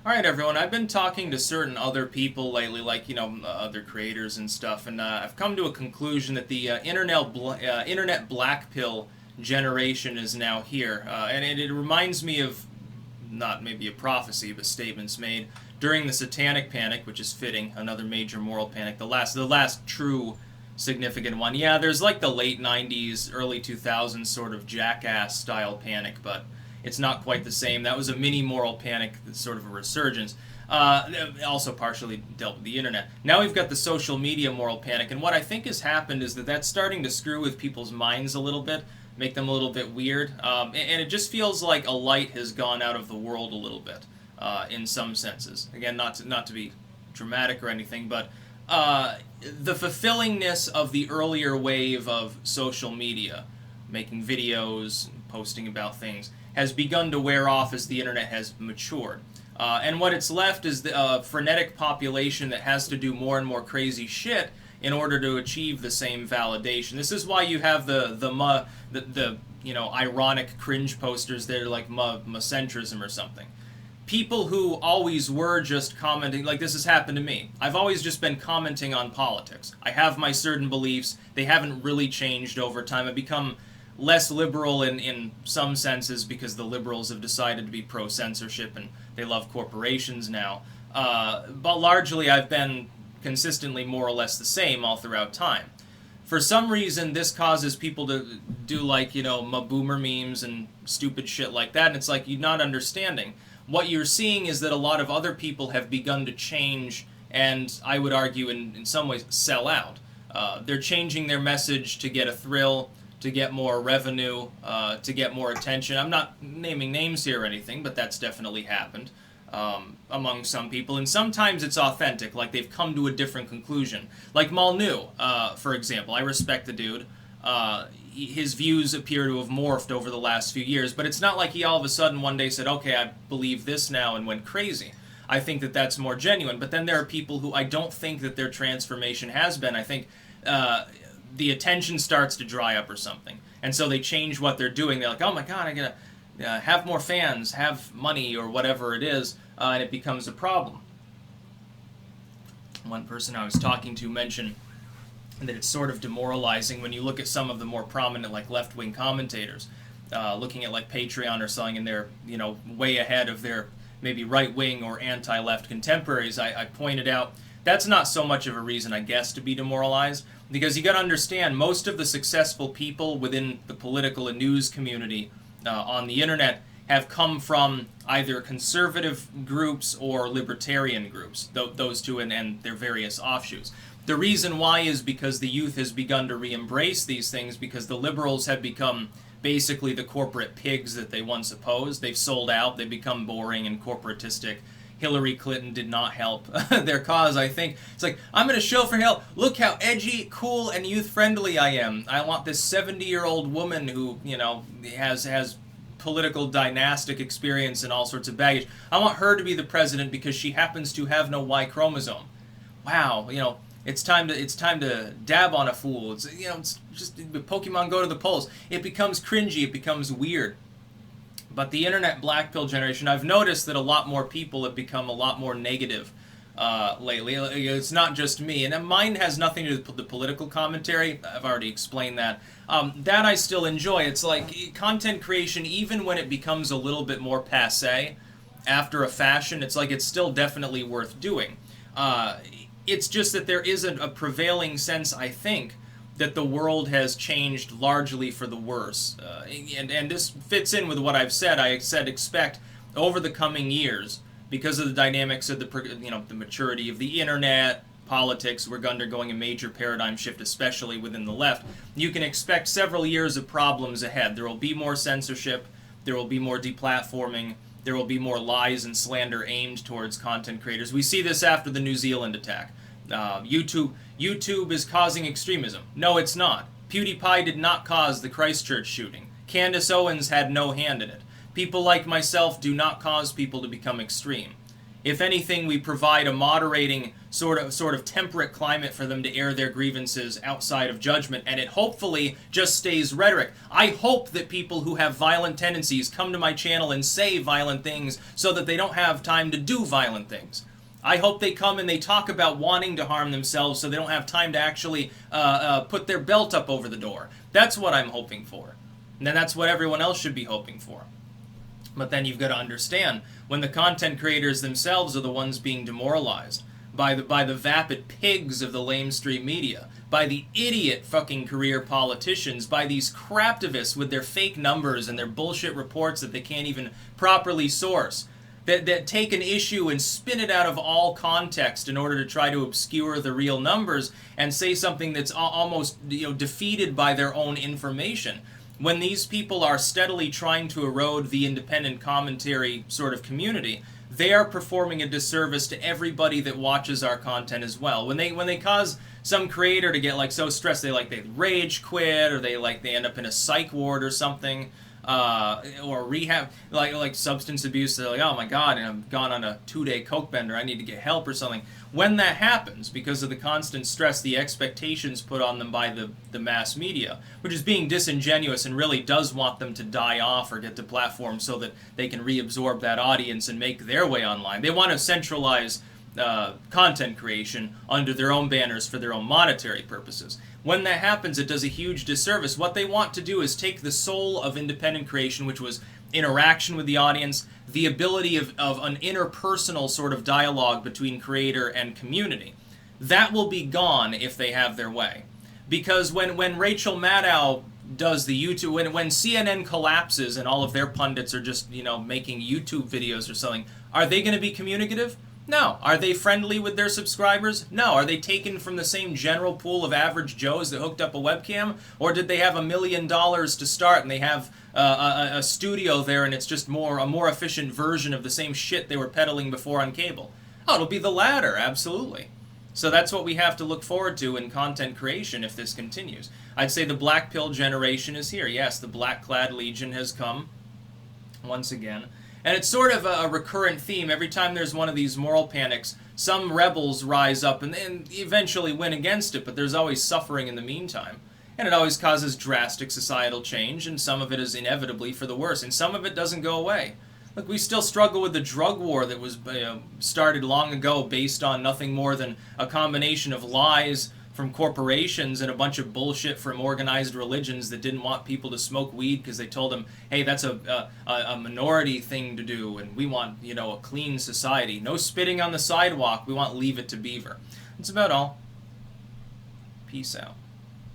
Alright everyone, I've been talking to certain other people lately, like, other creators and stuff, and I've come to a conclusion that the internet blackpill generation is now here. And it reminds me of, not maybe a prophecy, but statements made during the Satanic Panic, which is fitting, another major moral panic, the last true significant one. Yeah, there's like the late 90s, early 2000s sort of jackass style panic, but it's not quite the same. That was a mini moral panic, sort of a resurgence. Also partially dealt with the internet. Now we've got the social media moral panic, and what I think has happened is that that's starting to screw with people's minds a little bit, make them a little bit weird, and it just feels like a light has gone out of the world a little bit, in some senses. Again, not to be dramatic or anything, but the fulfillingness of the earlier wave of social media, making videos, posting about things, has begun to wear off as the internet has matured. And what it's left is the frenetic population that has to do more and more crazy shit in order to achieve the same validation. This is why you have the ironic cringe posters that are like macentrism or something. People who always were just commenting, like this has happened to me. I've always just been commenting on politics. I have my certain beliefs. They haven't really changed over time. I've become less liberal in some senses because the liberals have decided to be pro-censorship and they love corporations now. But largely I've been consistently more or less the same all throughout time. For some reason, this causes people to do like, boomer memes and stupid shit like that, and it's like you're not understanding. What you're seeing is that a lot of other people have begun to change and, I would argue, in some ways, sell out. They're changing their message to get a thrill, to get more revenue, to get more attention. I'm not naming names here or anything, but that's definitely happened among some people. And sometimes it's authentic, like they've come to a different conclusion. Like Malnu, for example. I respect the dude. His views appear to have morphed over the last few years, but it's not like he all of a sudden one day said, okay, I believe this now, and went crazy. I think that that's more genuine. But then there are people who I don't think that their transformation has been. I think the attention starts to dry up or something. And so they change what they're doing. They're like, oh my god, I gotta have more fans, have money, or whatever it is, and it becomes a problem. One person I was talking to mentioned that it's sort of demoralizing when you look at some of the more prominent, like, left-wing commentators, looking at, like, Patreon or something, and they're, way ahead of their maybe right-wing or anti-left contemporaries. I pointed out that's not so much of a reason, I guess, to be demoralized, because you got to understand, most of the successful people within the political and news community on the internet have come from either conservative groups or libertarian groups, those two and their various offshoots. The reason why is because the youth has begun to re-embrace these things, because the liberals have become basically the corporate pigs that they once opposed. They've sold out, they've become boring and corporatistic. Hillary Clinton did not help their cause, I think. It's like, I'm going to show for help. Look how edgy, cool, and youth-friendly I am. I want this 70-year-old woman who, has political dynastic experience and all sorts of baggage. I want her to be the president because she happens to have no Y chromosome. Wow, it's time to dab on a fool. It's just Pokemon go to the polls. It becomes cringy. It becomes weird. But the internet blackpill generation, I've noticed that a lot more people have become a lot more negative lately. It's not just me, and mine has nothing to do with the political commentary. I've already explained that. That I still enjoy. It's like content creation, even when it becomes a little bit more passé after a fashion, it's like it's still definitely worth doing. It's just that there is a prevailing sense, I think, that the world has changed largely for the worse. And this fits in with what I've said. I said expect over the coming years, because of the dynamics of the maturity of the internet, politics, we're undergoing a major paradigm shift, especially within the left. You can expect several years of problems ahead. There will be more censorship, there will be more deplatforming, there will be more lies and slander aimed towards content creators. We see this after the New Zealand attack. YouTube is causing extremism. No, it's not. PewDiePie did not cause the Christchurch shooting. Candace Owens had no hand in it. People like myself do not cause people to become extreme. If anything, we provide a moderating sort of temperate climate for them to air their grievances outside of judgment, and it hopefully just stays rhetoric. I hope that people who have violent tendencies come to my channel and say violent things so that they don't have time to do violent things. I hope they come and they talk about wanting to harm themselves so they don't have time to actually put their belt up over the door. That's what I'm hoping for. And then that's what everyone else should be hoping for. But then you've got to understand, when the content creators themselves are the ones being demoralized by the vapid pigs of the lamestream media, by the idiot fucking career politicians, by these craptivists with their fake numbers and their bullshit reports that they can't even properly source, that take an issue and spin it out of all context in order to try to obscure the real numbers and say something that's almost, you know, defeated by their own information. When these people are steadily trying to erode the independent commentary sort of community, they are performing a disservice to everybody that watches our content as well. When they cause some creator to get like so stressed, they rage quit, or they end up in a psych ward or something, or rehab, like substance abuse. They're like, oh my god, and I've gone on a 2-day coke bender, I need to get help or something. When that happens, because of the constant stress, the expectations put on them by the mass media, which is being disingenuous and really does want them to die off or get to platforms so that they can reabsorb that audience and make their way online. They want to centralize content creation under their own banners for their own monetary purposes. When that happens, it does a huge disservice. What they want to do is take the soul of independent creation, which was interaction with the audience, the ability of an interpersonal sort of dialogue between creator and community. That will be gone if they have their way. Because when Rachel Maddow does the YouTube, when CNN collapses and all of their pundits are just, you know, making YouTube videos or something, are they going to be communicative? No. Are they friendly with their subscribers? No. Are they taken from the same general pool of average Joes that hooked up a webcam? Or did they have $1 million to start and they have a studio there and it's just a more efficient version of the same shit they were peddling before on cable? Oh, it'll be the latter, absolutely. So that's what we have to look forward to in content creation if this continues. I'd say the Blackpill generation is here. Yes, the Black Clad Legion has come once again. And it's sort of a recurrent theme. Every time there's one of these moral panics, some rebels rise up and eventually win against it, but there's always suffering in the meantime. And it always causes drastic societal change, and some of it is inevitably for the worse, and some of it doesn't go away. Look, we still struggle with the drug war that was started long ago based on nothing more than a combination of lies from corporations and a bunch of bullshit from organized religions that didn't want people to smoke weed because they told them, hey, that's a minority thing to do, and we want, you know, a clean society. No spitting on the sidewalk. We want Leave It to Beaver. That's about all. Peace out.